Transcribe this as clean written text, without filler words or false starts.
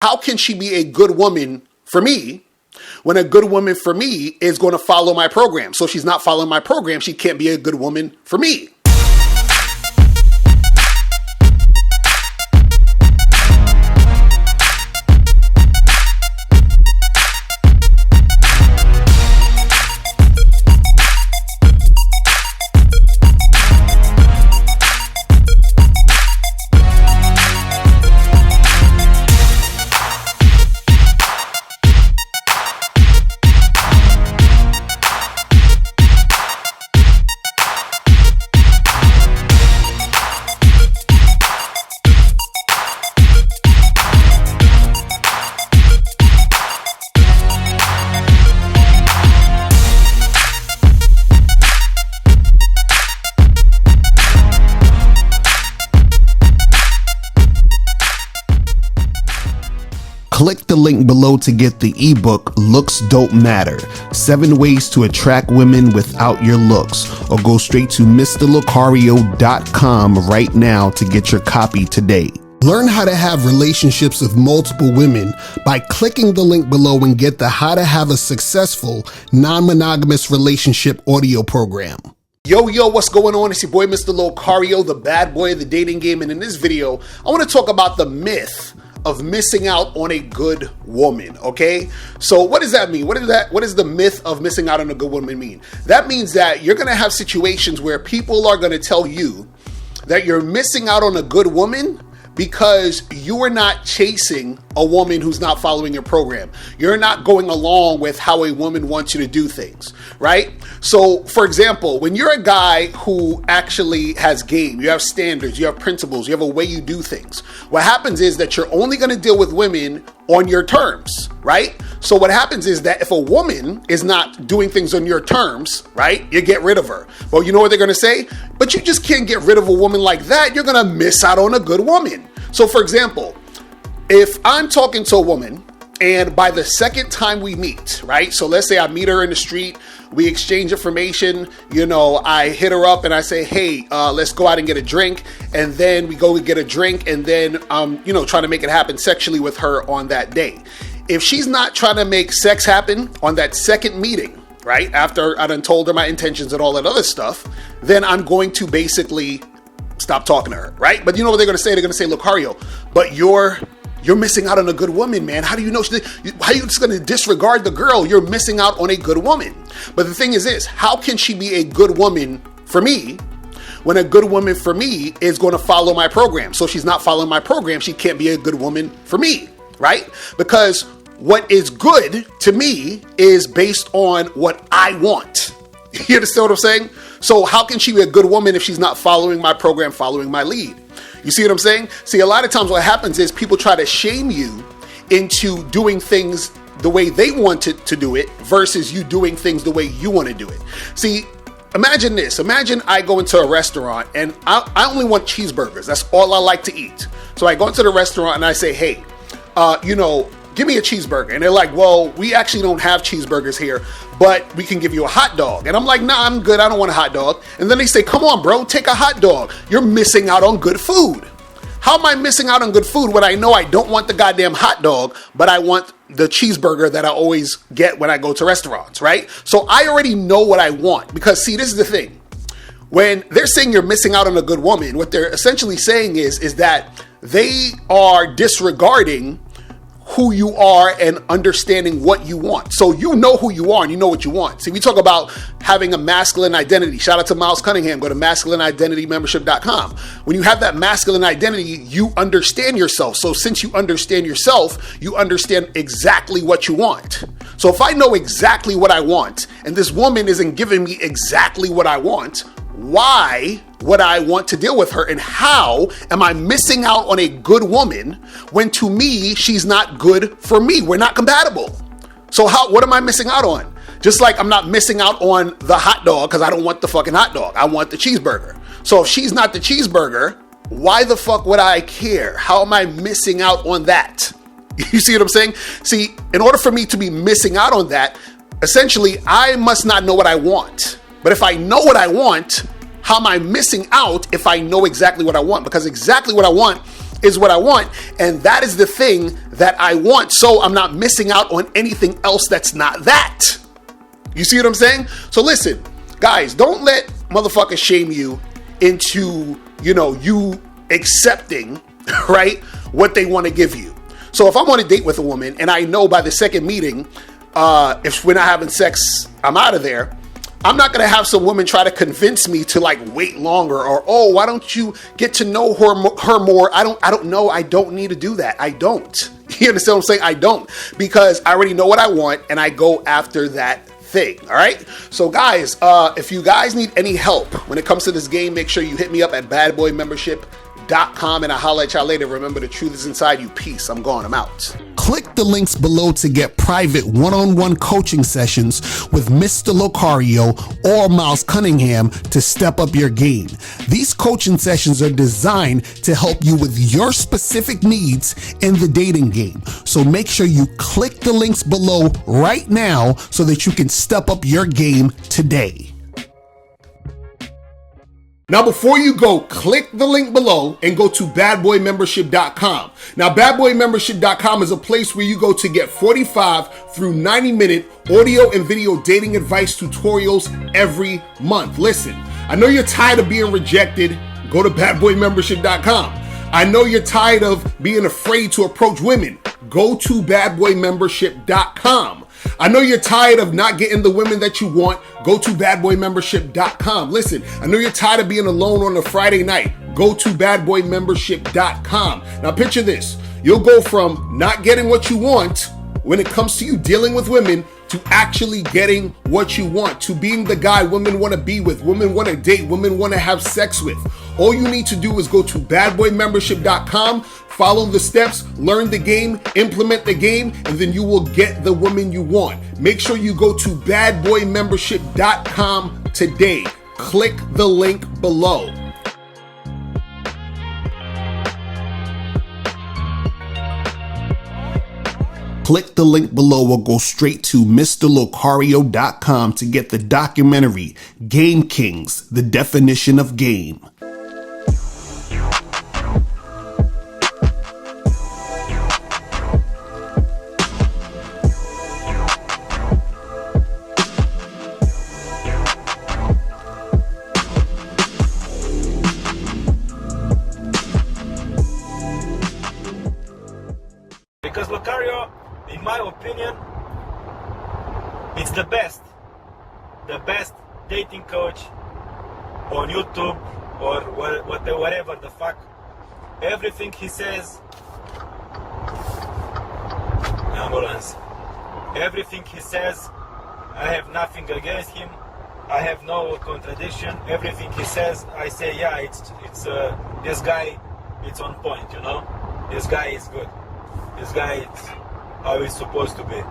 How can she be a good woman for me when a good woman for me is going to follow my program? So if she's not following my program, she can't be a good woman for me. Click the link below to get the ebook Looks Don't Matter, 7 Ways to Attract Women Without Your Looks, or go straight to mr.locario.com right now to get your copy today. Learn how to have relationships with multiple women by clicking the link below and get the How to Have a Successful Non-Monogamous Relationship audio program. Yo, what's going on? It's your boy, Mr. Locario, the bad boy of the dating game. And in this video, I want to talk about the myth of missing out on a good woman, okay? So what does that mean? What is the myth of missing out on a good woman mean? That means that you're going to have situations where people are going to tell you that you're missing out on a good woman because you are not chasing a woman who's not following your program. You're not going along with how a woman wants you to do things, right? So, for example, when you're a guy who actually has game, you have standards, you have principles, you have a way you do things, what happens is that you're only going to deal with women on your terms, right? So what happens is that if a woman is not doing things on your terms, right, you get rid of her. Well, you know what they're going to say? But you just can't get rid of a woman like that. You're going to miss out on a good woman. So for example, if I'm talking to a woman and by the second time we meet, right? So let's say I meet her in the street, we exchange information, I hit her up and I say, hey, let's go out and get a drink. And then we go and get a drink and then, trying to make it happen sexually with her on that day. If she's not trying to make sex happen on that second meeting, right? After I done told her my intentions and all that other stuff, then I'm going to basically stop talking to her, right? But you know what they're going to say? They're going to say, Locario, but you're missing out on a good woman, man. How do you know? How are you just going to disregard the girl? You're missing out on a good woman. But the thing is this, how can she be a good woman for me when a good woman for me is going to follow my program? So if she's not following my program, she can't be a good woman for me, right? Because what is good to me is based on what I want. You understand what I'm saying? So how can she be a good woman if she's not following my program, following my lead? You see what I'm saying? See, a lot of times what happens is people try to shame you into doing things the way they want to do it versus you doing things the way you want to do it. See, imagine this. Imagine I go into a restaurant and I only want cheeseburgers. That's all I like to eat. So I go into the restaurant and I say, hey, give me a cheeseburger. And they're like, well, we actually don't have cheeseburgers here, but we can give you a hot dog. And I'm like, nah, I'm good. I don't want a hot dog. And then they say, come on, bro, take a hot dog. You're missing out on good food. How am I missing out on good food when I know I don't want the goddamn hot dog, but I want the cheeseburger that I always get when I go to restaurants, right? So I already know what I want because, see, this is the thing. When they're saying you're missing out on a good woman, what they're essentially saying is that they are disregarding who you are and understanding what you want. So you know who you are and you know what you want. See, we talk about having a masculine identity. Shout out to Cunningham. Go to masculineidentitymembership.com. When you have that masculine identity, you understand yourself. So since you understand yourself, you understand exactly what you want. So if I know exactly what I want and this woman isn't giving me exactly what I want, why would I want to deal with her? And how am I missing out on a good woman when to me, she's not good for me? We're not compatible. So what am I missing out on? Just like I'm not missing out on the hot dog because I don't want the fucking hot dog. I want the cheeseburger. So if she's not the cheeseburger, why the fuck would I care? How am I missing out on that? You see what I'm saying? See, in order for me to be missing out on that, essentially, I must not know what I want. But if I know what I want, how am I missing out if I know exactly what I want? Because exactly what I want is what I want, and that is the thing that I want, so I'm not missing out on anything else that's not that. You see what I'm saying? So listen, guys, don't let motherfuckers shame you into, you accepting, right, what they want to give you. So if I'm on a date with a woman and I know by the second meeting, if we're not having sex, I'm out of there, I'm not going to have some woman try to convince me to like wait longer, or, oh, why don't you get to know her more? I don't know. I don't need to do that. I don't. You understand what I'm saying? I don't, because I already know what I want and I go after that thing. All right. So guys, if you guys need any help when it comes to this game, make sure you hit me up at badboymembership.com and I'll holler at y'all later. Remember, the truth is inside you. Peace. I'm gone. I'm out. Click the links below to get private one-on-one coaching sessions with Mr. Locario or Miles Cunningham to step up your game. These coaching sessions are designed to help you with your specific needs in the dating game. So make sure you click the links below right now so that you can step up your game today. Now, before you go, click the link below and go to badboymembership.com. Now, badboymembership.com is a place where you go to get 45 through 90-minute audio and video dating advice tutorials every month. Listen, I know you're tired of being rejected. Go to badboymembership.com. I know you're tired of being afraid to approach women. Go to badboymembership.com. I know you're tired of not getting the women that you want. Go to badboymembership.com. Listen, I know you're tired of being alone on a Friday night. Go to badboymembership.com. Now picture this. You'll go from not getting what you want when it comes to you dealing with women to actually getting what you want, to being the guy women want to be with, women want to date, women want to have sex with. All you need to do is go to badboymembership.com, follow the steps, learn the game, implement the game, and then you will get the woman you want. Make sure you go to badboymembership.com today. Click the link below. Click the link below or go straight to mr.locario.com to get the documentary Game Kings, The Definition of Game. Because Locario, in my opinion, it's the best dating coach on YouTube or whatever the fuck. Everything he says, ambulance. Everything he says, I have nothing against him. I have no contradiction. Everything he says, I say, yeah, it's this guy, it's on point, you know. This guy is good. This guy is how he's supposed to be.